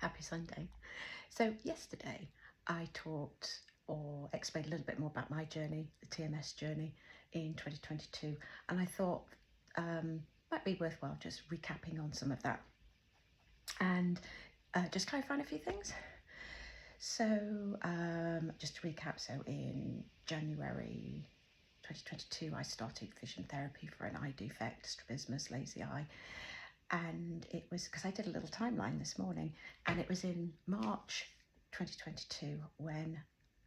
Happy Sunday. So yesterday I talked or explained a little bit more about my journey, the TMS journey in 2022, and I thought might be worthwhile just recapping on some of that and just clarifying a few things. So just to recap, so in January 2022 I started vision therapy for an eye defect, strabismus, lazy eye. And it was because I did a little timeline this morning, and it was in March 2022 when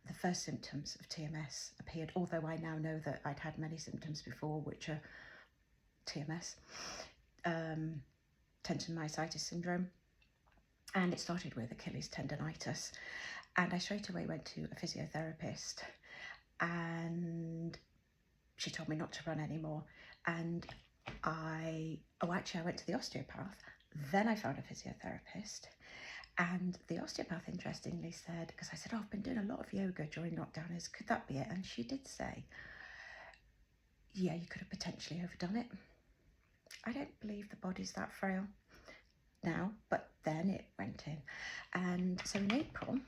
the first symptoms of TMS appeared, although I now know that I'd had many symptoms before, which are TMS, tension myositis syndrome, and it started with Achilles tendonitis. And I straight away went to a physiotherapist, and she told me not to run anymore. And I went to the osteopath, then I found a physiotherapist, and the osteopath interestingly said, because I said, I've been doing a lot of yoga during lockdown, could that be it? And she did say, yeah, you could have potentially overdone it. I don't believe the body's that frail now, but then it went in. And so in April,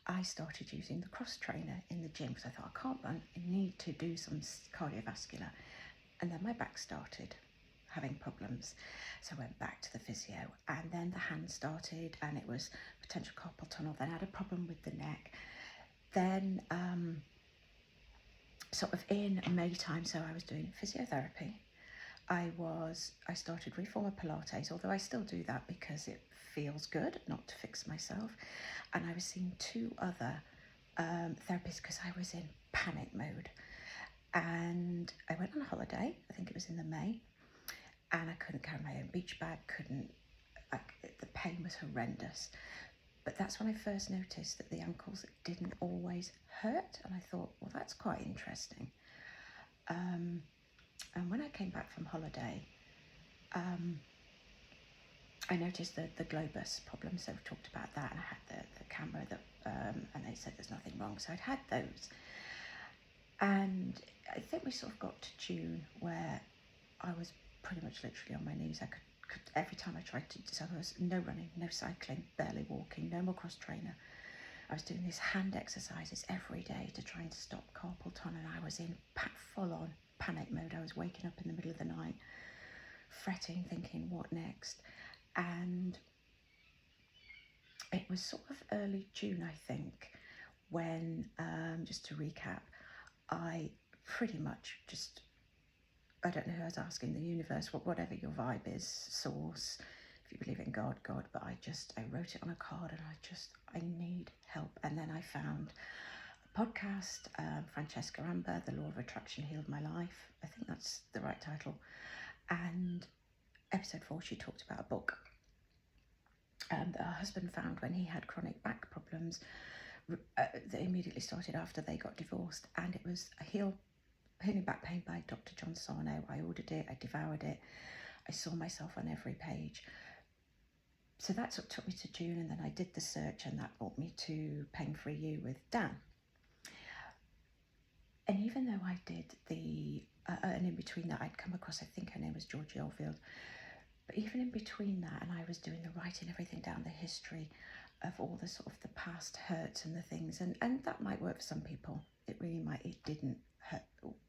I started using the cross trainer in the gym because I thought, I can't run, I need to do some cardiovascular. And then my back started having problems. So I went back to the physio, and then the hand started, and it was potential carpal tunnel. Then I had a problem with the neck. Then sort of in May time, so I was doing physiotherapy. I started reformer Pilates, although I still do that because it feels good, not to fix myself. And I was seeing two other therapists because I was in panic mode. And I went on a holiday, I think it was in the May, and I couldn't carry my own beach bag, the pain was horrendous. But that's when I first noticed that the ankles didn't always hurt, and I thought, well, that's quite interesting. And when I came back from holiday, I noticed the globus problem, so we talked about that, and I had the camera and they said there's nothing wrong, so I'd had those. And I think we sort of got to June where I was pretty much literally on my knees. I could every time I tried to, so there was no running, no cycling, barely walking, no more cross trainer. I was doing these hand exercises every day to try and stop carpal tunnel, and I was in full on panic mode. I was waking up in the middle of the night, fretting, thinking, what next? And it was sort of early June, I think, when, just to recap, I pretty much just, I don't know who I was asking, the universe, whatever your vibe is, source, if you believe in God, but I wrote it on a card, and I need help. And then I found a podcast, Francesca Amber, The Law of Attraction Healed My Life. I think that's the right title. And episode 4, she talked about a book that her husband found when he had chronic back problems that immediately started after they got divorced, and it was a healing back pain by Dr. John Sarno. I ordered it, I devoured it, I saw myself on every page. So that's what took me to June, and then I did the search, and that brought me to Pain Free You with Dan. And even though I did and in between that I'd come across, I think her name was Georgie Oldfield, but even in between that, and I was doing the writing everything down, the history of all the sort of the past hurts and the things, and that might work for some people. It really might. It didn't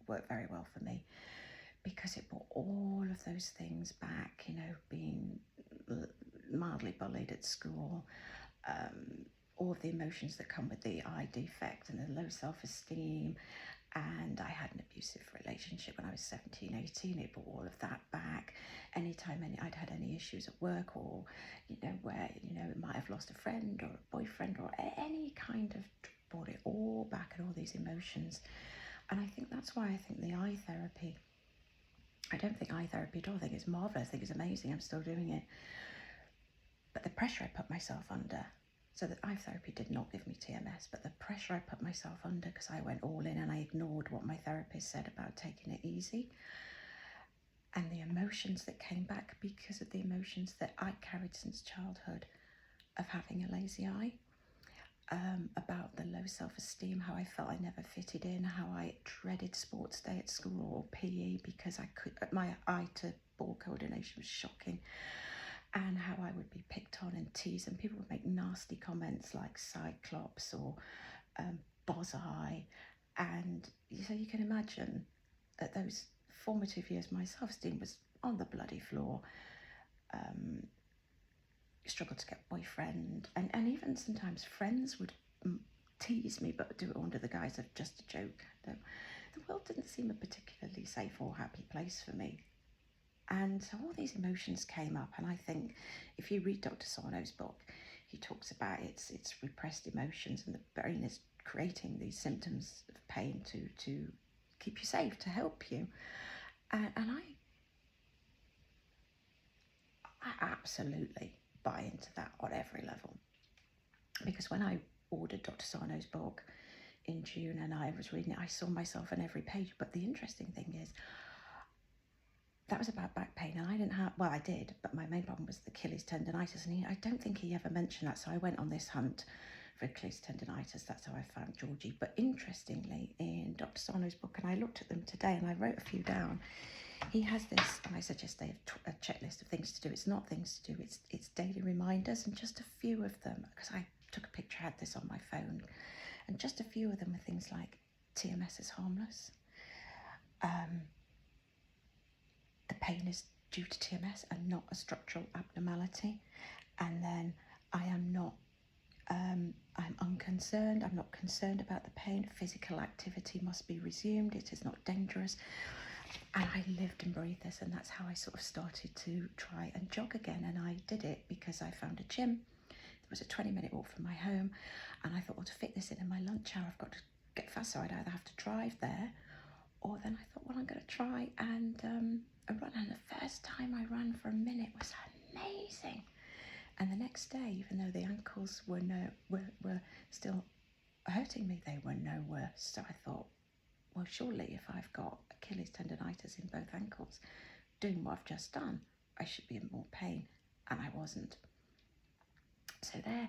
work very well for me, because it brought all of those things back, being mildly bullied at school, all of the emotions that come with the eye defect and the low self-esteem. And I had an abusive relationship when I was 17, 18. It brought all of that back. Anytime I'd had any issues at work, or, where, it might have lost a friend or a boyfriend or any kind of, brought it all back, and all these emotions. And I think that's why I think the eye therapy, I don't think eye therapy at all, I think it's marvellous, I think it's amazing, I'm still doing it. But the pressure I put myself under, so that eye therapy did not give me TMS, but the pressure I put myself under, because I went all in and I ignored what my therapist said about taking it easy, and the emotions that came back because of the emotions that I carried since childhood of having a lazy eye, about the low self-esteem, how I felt I never fitted in, how I dreaded sports day at school or PE because my eye to ball coordination was shocking, and how I would be picked on and tease, and people would make nasty comments like cyclops or boss-eye. And so you can imagine that those formative years, my self-esteem was on the bloody floor. Struggled to get a boyfriend, and even sometimes friends would tease me, but do it under the guise of just a joke. The world didn't seem a particularly safe or happy place for me. And so all these emotions came up, and I think if you read Dr. Sarno's book, he talks about it's repressed emotions, and the brain is creating these symptoms of pain to keep you safe, to help you. And I absolutely buy into that on every level. Because when I ordered Dr. Sarno's book in June and I was reading it, I saw myself on every page. But the interesting thing is, that was about back pain, and I didn't have, well, I did, but my main problem was the Achilles tendonitis, and I don't think he ever mentioned that, so I went on this hunt for Achilles tendonitis. That's how I found Georgie. But interestingly, in Dr. Sarno's book, and I looked at them today, and I wrote a few down, he has this, and I suggest they have a checklist of things to do. It's not things to do, it's daily reminders, and just a few of them, because I took a picture, I had this on my phone, and just a few of them are things like TMS is harmless. The pain is due to TMS and not a structural abnormality. And then I am not, I'm unconcerned. I'm not concerned about the pain. Physical activity must be resumed. It is not dangerous. And I lived and breathed this, and that's how I sort of started to try and jog again. And I did it because I found a gym. It was a 20-minute walk from my home. And I thought, well, to fit this in my lunch hour, I've got to get fast. So I'd either have to drive there, or then I thought, well, I'm going to try and run. And the first time I ran for a minute was amazing. And the next day, even though the ankles were still hurting me, they were no worse. So I thought, well, surely if I've got Achilles tendonitis in both ankles, doing what I've just done, I should be in more pain. And I wasn't. So there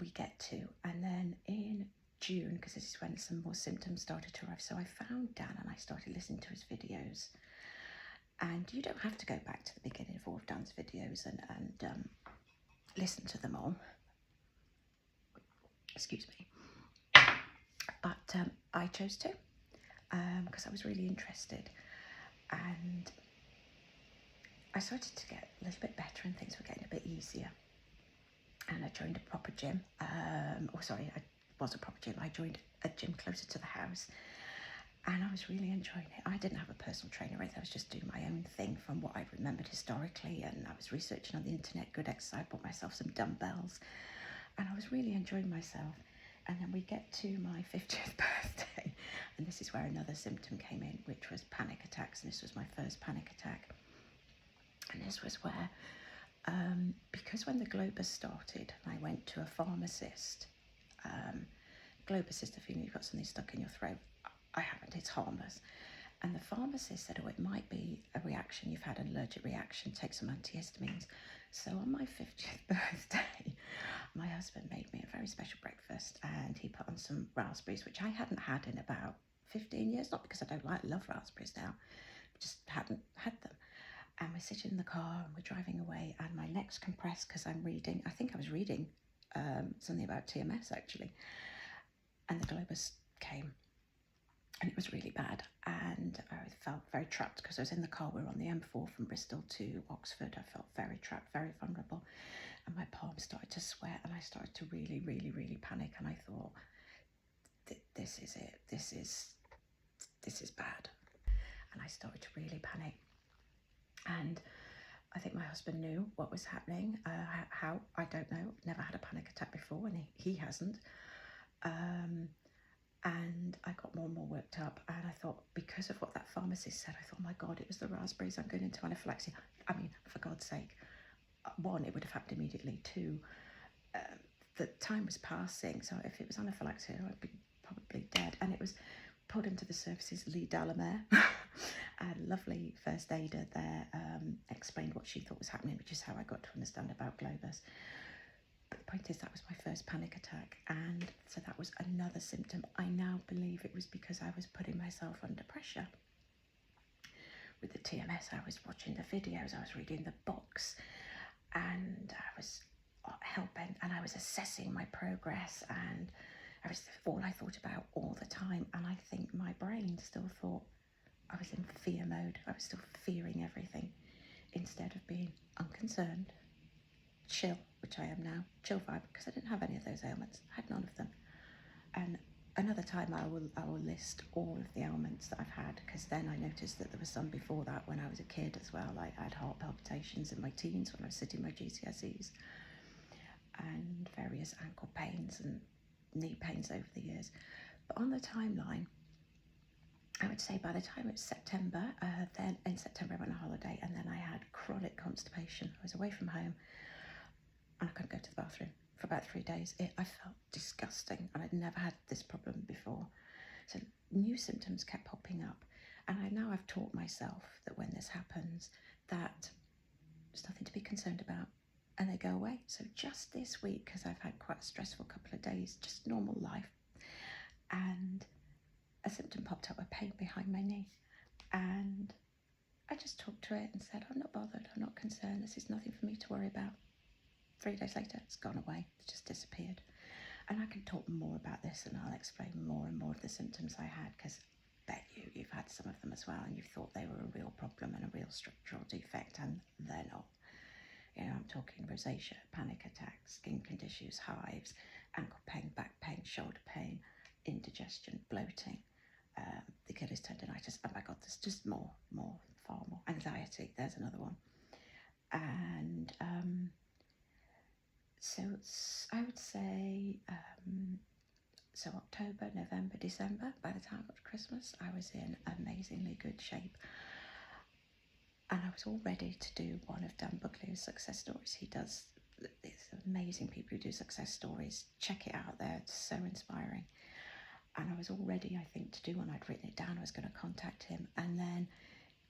we get to, and then in June, because this is when some more symptoms started to arrive, so I found Dan and I started listening to his videos. And you don't have to go back to the beginning of all of Dan's videos and listen to them all. Excuse me. But I chose to, because I was really interested. And I started to get a little bit better and things were getting a bit easier. And I joined a proper gym. It was a proper gym. I joined a gym closer to the house. And I was really enjoying it. I didn't have a personal trainer or anything. I was just doing my own thing from what I remembered historically. And I was researching on the internet, good exercise, bought myself some dumbbells. And I was really enjoying myself. And then we get to my 50th birthday. And this is where another symptom came in, which was panic attacks. And this was my first panic attack. And this was where, because when the Globus started, I went to a pharmacist. Globus is the feeling you've got something stuck in your throat. I haven't, it's harmless. And the pharmacist said, oh, it might be a reaction, you've had an allergic reaction, take some antihistamines. So on my 50th birthday, my husband made me a very special breakfast, and he put on some raspberries, which I hadn't had in about 15 years, not because I don't love raspberries now, just hadn't had them. And we're sitting in the car and we're driving away, and my neck's compressed because I'm reading, I think I was reading something about TMS actually. And the Globus came, and it was really bad. And I felt very trapped because I was in the car. We were on the M4 from Bristol to Oxford. I felt very trapped, very vulnerable. And my palms started to sweat, and I started to really, really, really panic. And I thought, this is it. This is bad. And I started to really panic. And I think my husband knew what was happening. How, I don't know. Never had a panic attack before, and he hasn't. And I got more and more worked up, and I thought, because of what that pharmacist said, I thought, oh my God, it was the raspberries, I'm going into anaphylaxis. I mean, for God's sake, one, it would have happened immediately. Two, the time was passing, so if it was anaphylaxis, I'd be probably dead. And it was pulled into the services, Lee Dallamer, a lovely first aider there, explained what she thought was happening, which is how I got to understand about Globus. But the point is, that was my first panic attack, and so that was another symptom. I now believe it was because I was putting myself under pressure. With the TMS, I was watching the videos, I was reading the books, and I was hell-bent, and I was assessing my progress, and I was all I thought about all the time. And I think my brain still thought I was in fear mode. I was still fearing everything instead of being unconcerned, chill, which I am now, chill vibe, because I didn't have any of those ailments. I had none of them. And another time I will list all of the ailments that I've had, because then I noticed that there was some before that when I was a kid as well. I had heart palpitations in my teens when I was sitting my GCSEs, and various ankle pains and knee pains over the years. But on the timeline, I would say by the time it was September, then in September I went on holiday, and then I had chronic constipation. I was away from home and I couldn't go to the bathroom for about 3 days. I felt disgusting, and I'd never had this problem before. So new symptoms kept popping up, and I've taught myself that when this happens, that there's nothing to be concerned about, and they go away. So just this week, because I've had quite a stressful couple of days, just normal life, and a symptom popped up, a pain behind my knee, and I just talked to it and said, I'm not bothered, I'm not concerned, this is nothing for me to worry about. 3 days later, it's gone away, it's just disappeared. And I can talk more about this, and I'll explain more and more of the symptoms I had, because I bet you've had some of them as well, and you've thought they were a real problem and a real structural defect, and they're not. You know, I'm talking rosacea, panic attacks, skin conditions, hives, ankle pain, back pain, shoulder pain, indigestion, bloating, the Achilles tendonitis. Oh my God, there's just far more. Anxiety, there's another one. And so I would say, so October, November, December, by the time it was Christmas, I was in amazingly good shape. And I was all ready to do one of Dan Buglio's success stories. He does, it's amazing people who do success stories. Check it out there, it's so inspiring. And I was all ready, I think, to do one. I'd written it down, I was going to contact him. And then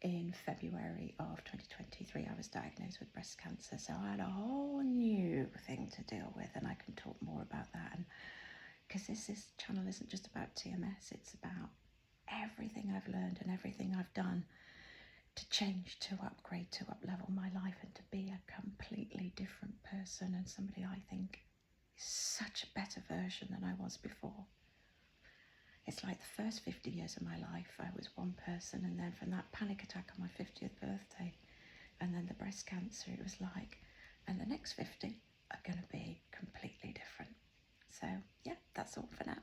in February of 2023, I was diagnosed with breast cancer. So I had a whole new thing to deal with, and I can talk more about that. And because this channel isn't just about TMS, it's about everything I've learned and everything I've done to change, to upgrade, to up-level my life, and to be a completely different person, and somebody I think is such a better version than I was before. It's like the first 50 years of my life, I was one person, and then from that panic attack on my 50th birthday, and then the breast cancer, it was like, and the next 50 are going to be completely different. So yeah, that's all for now.